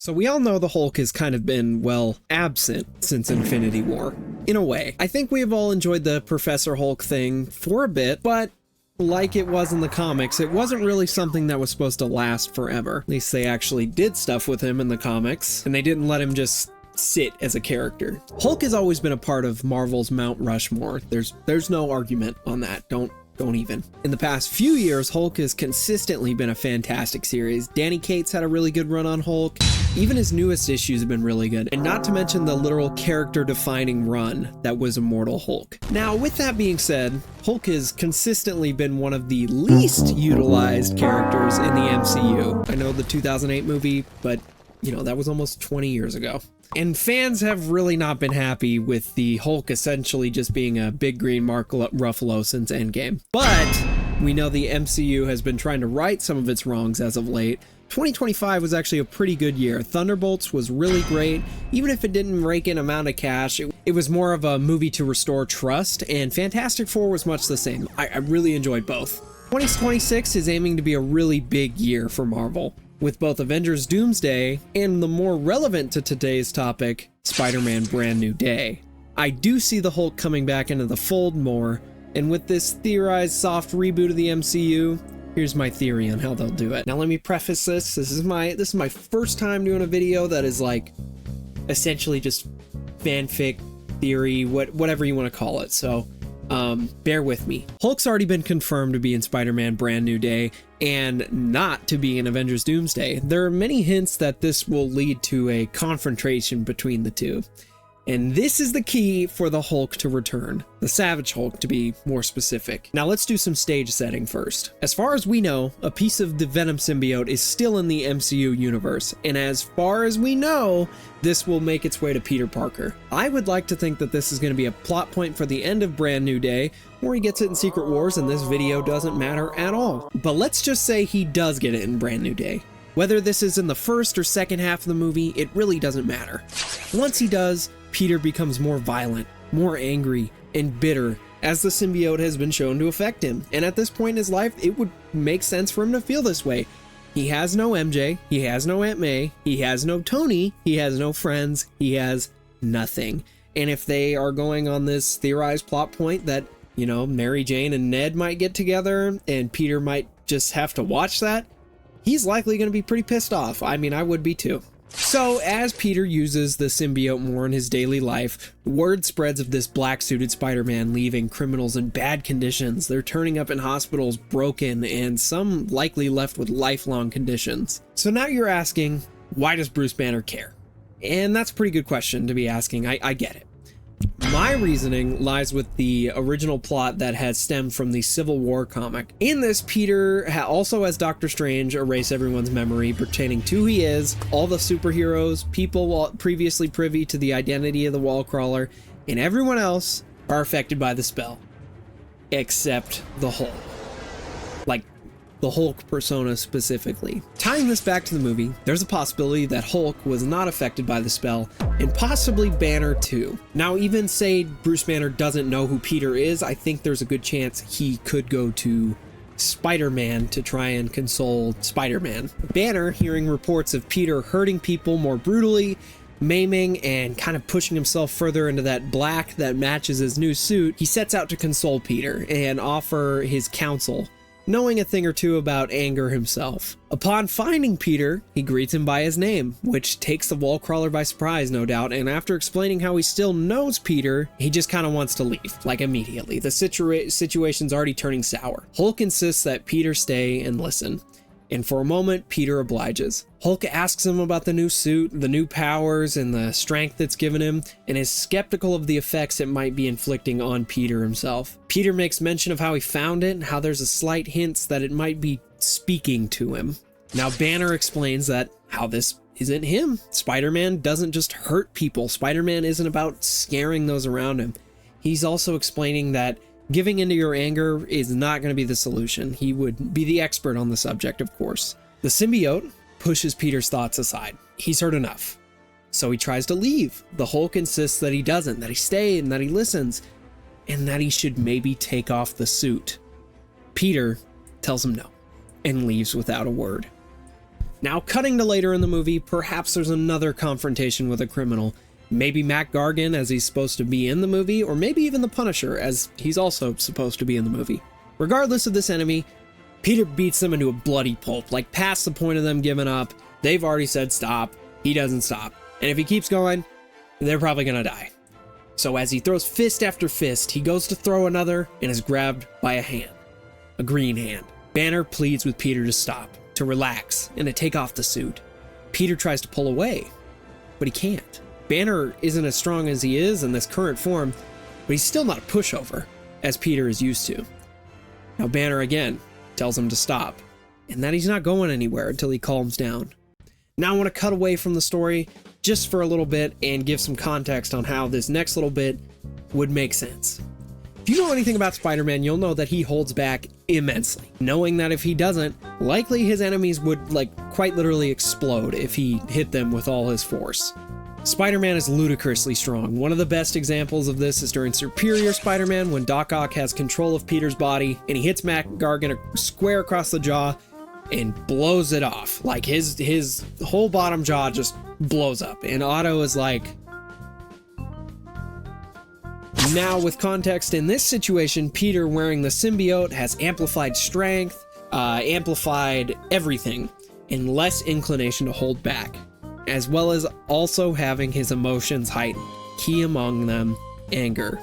So we all know the Hulk has kind of been, well, absent since Infinity War, in a way. I think we have all enjoyed the Professor Hulk thing for a bit, but like it was in the comics, it wasn't really something that was supposed to last forever. At least they actually did stuff with him in the comics, and they didn't let him just sit as a character. Hulk has always been a part of Marvel's Mount Rushmore. There's no argument on that. Don't even. In the past few years, Hulk has consistently been a fantastic series. Danny Cates had a really good run on Hulk. Even his newest issues have been really good. And not to mention the literal character-defining run that was Immortal Hulk. Now, with that being said, Hulk has consistently been one of the least utilized characters in the MCU. I know the 2008 movie, but you know, that was almost 20 years ago. And fans have really not been happy with the Hulk essentially just being a big green Mark Ruffalo since Endgame. But we know the MCU has been trying to right some of its wrongs as of late. 2025 was actually a pretty good year. Thunderbolts was really great. Even if it didn't rake in amount of cash, it was more of a movie to restore trust, and Fantastic Four was much the same. I really enjoyed both. 2026 is aiming to be a really big year for Marvel, with both Avengers Doomsday and the more relevant to today's topic, Spider-Man Brand New Day. I do see the Hulk coming back into the fold more, and with this theorized soft reboot of the MCU, here's my theory on how they'll do it. Now let me preface this. This is my first time doing a video that is like essentially just fanfic theory, whatever you want to call it. So bear with me. Hulk's already been confirmed to be in Spider-Man Brand New Day and not to be in Avengers Doomsday. There are many hints that this will lead to a confrontation between the two. And this is the key for the Hulk to return. The Savage Hulk, to be more specific. Now let's do some stage setting first. As far as we know, a piece of the Venom symbiote is still in the MCU universe. And as far as we know, this will make its way to Peter Parker. I would like to think that this is going to be a plot point for the end of Brand New Day, or he gets it in Secret Wars and this video doesn't matter at all. But let's just say he does get it in Brand New Day. Whether this is in the first or second half of the movie, it really doesn't matter. Once he does, Peter becomes more violent, more angry, and bitter, as the symbiote has been shown to affect him. And at this point in his life, it would make sense for him to feel this way. He has no MJ, he has no Aunt May, he has no Tony, he has no friends, he has nothing. And if they are going on this theorized plot point that, you know, Mary Jane and Ned might get together and Peter might just have to watch that, he's likely going to be pretty pissed off. I mean, I would be too. So, as Peter uses the symbiote more in his daily life, word spreads of this black-suited Spider-Man leaving criminals in bad conditions. They're turning up in hospitals broken, and some likely left with lifelong conditions. So now you're asking, why does Bruce Banner care? And that's a pretty good question to be asking, I get it. My reasoning lies with the original plot that has stemmed from the Civil War comic. In this, Peter also has Doctor Strange erase everyone's memory pertaining to who he is, all the superheroes, people previously privy to the identity of the Wallcrawler, and everyone else are affected by the spell. Except the Hulk. Like, the Hulk persona specifically. Tying this back to the movie, there's a possibility that Hulk was not affected by the spell, and possibly Banner too. Now, even say Bruce Banner doesn't know who Peter is, I think there's a good chance he could go to Spider-Man to try and console Spider-Man. Banner, hearing reports of Peter hurting people more brutally, maiming, and kind of pushing himself further into that black that matches his new suit, he sets out to console Peter and offer his counsel, knowing a thing or two about anger himself. Upon finding Peter, he greets him by his name, which takes the Wallcrawler by surprise, no doubt, and after explaining how he still knows Peter, he just kind of wants to leave, like immediately. The situation's already turning sour. Hulk insists that Peter stay and listen, and for a moment, Peter obliges. Hulk asks him about the new suit, the new powers, and the strength it's given him, and is skeptical of the effects it might be inflicting on Peter himself. Peter makes mention of how he found it, and how there's a slight hint that it might be speaking to him. Now, Banner explains that how this isn't him. Spider-Man doesn't just hurt people. Spider-Man isn't about scaring those around him. He's also explaining that giving into your anger is not going to be the solution. He would be the expert on the subject, of course. The symbiote pushes Peter's thoughts aside. He's heard enough. So he tries to leave. The Hulk insists that he doesn't, that he stays, and that he listens, and that he should maybe take off the suit. Peter tells him no, and leaves without a word. Now, cutting to later in the movie, perhaps there's another confrontation with a criminal. Maybe Mac Gargan, as he's supposed to be in the movie, or maybe even the Punisher, as he's also supposed to be in the movie. Regardless of this enemy, Peter beats them into a bloody pulp, like past the point of them giving up. They've already said stop. He doesn't stop. And if he keeps going, they're probably gonna die. So as he throws fist after fist, he goes to throw another and is grabbed by a hand. A green hand. Banner pleads with Peter to stop, to relax, and to take off the suit. Peter tries to pull away, but he can't. Banner isn't as strong as he is in this current form, but he's still not a pushover, as Peter is used to. Now Banner again tells him to stop, and that he's not going anywhere until he calms down. Now I want to cut away from the story just for a little bit and give some context on how this next little bit would make sense. If you know anything about Spider-Man, you'll know that he holds back immensely, knowing that if he doesn't, likely his enemies would quite literally explode if he hit them with all his force. Spider-Man is ludicrously strong. One of the best examples of this is during Superior Spider-Man, when Doc Ock has control of Peter's body and he hits Mac Gargan square across the jaw and blows it off. Like his whole bottom jaw just blows up, and Otto is like... Now, with context in this situation, Peter wearing the symbiote has amplified strength, amplified everything, and less inclination to hold back, as well as also having his emotions heightened, key among them, anger.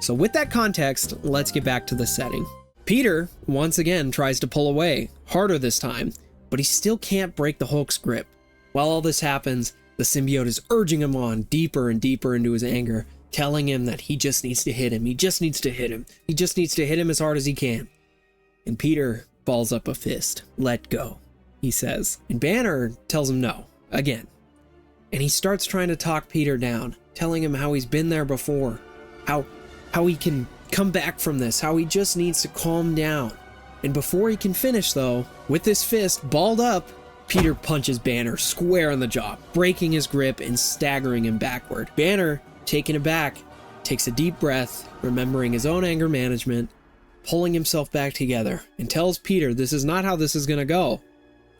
So with that context, let's get back to the setting. Peter, once again, tries to pull away, harder this time, but he still can't break the Hulk's grip. While all this happens, the symbiote is urging him on deeper and deeper into his anger, telling him that he just needs to hit him, he just needs to hit him, he just needs to hit him as hard as he can. And Peter balls up a fist. Let go, he says. And Banner tells him no, again. And he starts trying to talk Peter down, telling him how he's been there before, how he can come back from this, how he just needs to calm down. And before he can finish though, with his fist balled up, Peter punches Banner square in the jaw, breaking his grip and staggering him backward. Banner, taken aback, takes a deep breath, remembering his own anger management, pulling himself back together, and tells Peter this is not how this is gonna go.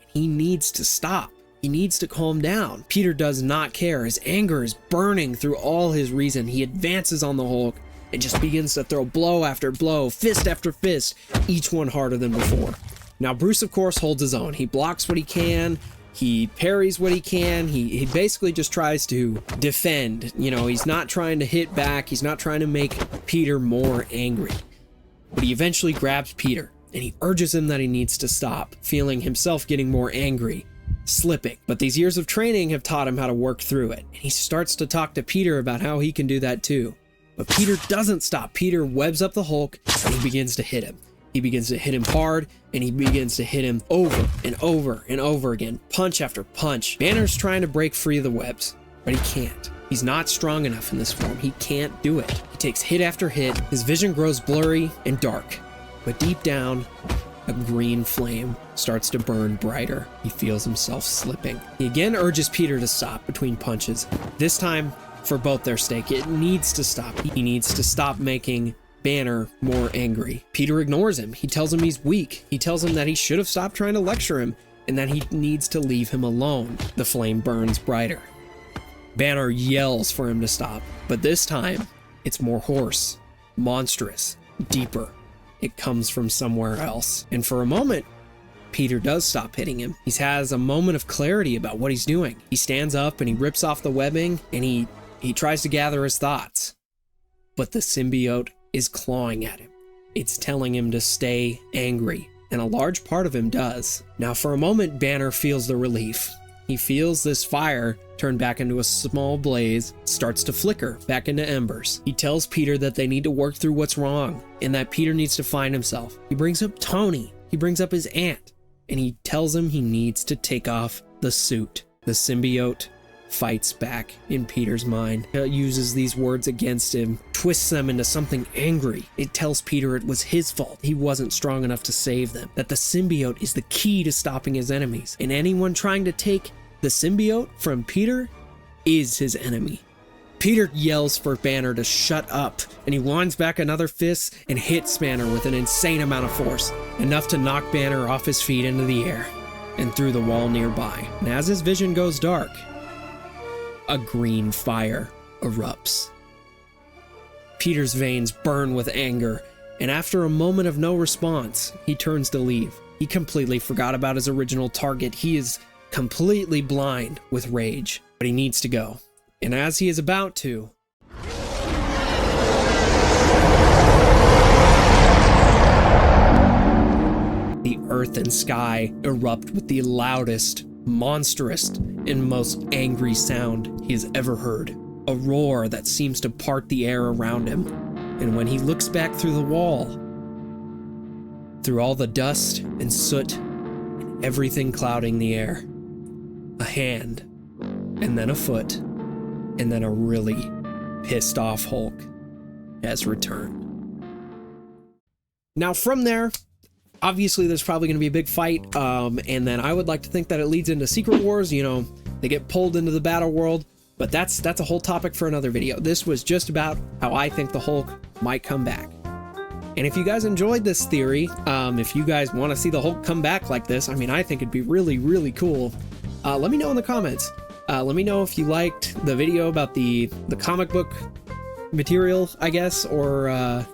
He needs to stop. He needs to calm down. Peter does not care. His anger is burning through all his reason. He advances on the Hulk and just begins to throw blow after blow, fist after fist, each one harder than before. Now, Bruce, of course, holds his own. He blocks what he can. He parries what he can. He basically just tries to defend. You know, he's not trying to hit back. He's not trying to make Peter more angry. But he eventually grabs Peter and he urges him that he needs to stop, feeling himself getting more angry, slipping. But these years of training have taught him how to work through it. And he starts to talk to Peter about how he can do that too. But Peter doesn't stop. Peter webs up the Hulk and he begins to hit him. He begins to hit him hard, and he begins to hit him over and over and over again, punch after punch. Banner's trying to break free of the webs, but he can't. He's not strong enough in this form. He can't do it. He takes hit after hit. His vision grows blurry and dark, but deep down, a green flame starts to burn brighter. He feels himself slipping. He again urges Peter to stop between punches. This time, for both their sake, it needs to stop. He needs to stop making Banner more angry. Peter ignores him. He tells him he's weak. He tells him that he should have stopped trying to lecture him and that he needs to leave him alone. The flame burns brighter. Banner yells for him to stop, but this time it's more hoarse, monstrous, deeper. It comes from somewhere else. And for a moment, Peter does stop hitting him. He has a moment of clarity about what he's doing. He stands up and he rips off the webbing and he tries to gather his thoughts. But the symbiote is clawing at him. It's telling him to stay angry, and a large part of him does. Now, for a moment, Banner feels the relief. He feels this fire turn back into a small blaze, starts to flicker back into embers. He tells Peter that they need to work through what's wrong, and that Peter needs to find himself. He brings up Tony. He brings up his aunt, and he tells him he needs to take off the suit. The symbiote fights back in Peter's mind. It uses these words against him, twists them into something angry. It tells Peter it was his fault. He wasn't strong enough to save them. That the symbiote is the key to stopping his enemies. And anyone trying to take the symbiote from Peter is his enemy. Peter yells for Banner to shut up, and he winds back another fist and hits Banner with an insane amount of force, enough to knock Banner off his feet into the air. and through the wall nearby. And as his vision goes dark, a green fire erupts. Peter's veins burn with anger, and after a moment of no response, he turns to leave. He completely forgot about his original target. He is completely blind with rage, but he needs to go. And as he is about to, the earth and sky erupt with the loudest, monstrous, and most angry sound he has ever heard. A roar that seems to part the air around him. And when he looks back through the wall, through all the dust and soot and everything clouding the air, a hand, and then a foot, and then a really pissed off Hulk has returned. Now from there, obviously there's probably going to be a big fight, and then I would like to think that it leads into Secret Wars. You know, they get pulled into the battle world, but that's a whole topic for another video. This was just about how I think the Hulk might come back. And if you guys enjoyed this theory, if you guys want to see the Hulk come back like this, I mean, I think it'd be really, really cool. Let me know in the comments. Let me know if you liked the video about the comic book material, I guess, or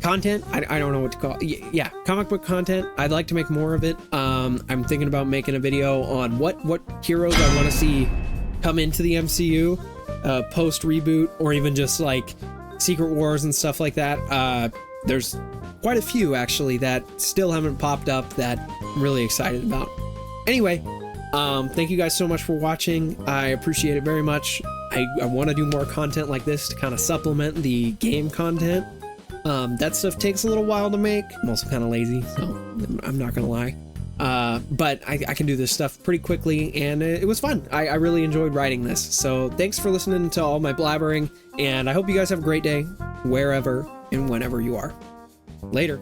content. I don't know what to call it. Yeah, comic book content. I'd like to make more of it. I'm thinking about making a video on what heroes I want to see come into the MCU post reboot, or even just like Secret Wars and stuff like that. There's quite a few actually that still haven't popped up that I'm really excited about. Anyway, thank you guys so much for watching. I appreciate it very much. I want to do more content like this to kind of supplement the game content. That stuff takes a little while to make. I'm also kind of lazy, so I'm not gonna lie. But I can do this stuff pretty quickly, and it was fun. I really enjoyed writing this. So thanks for listening to all my blabbering, and I hope you guys have a great day wherever and whenever you are. Later.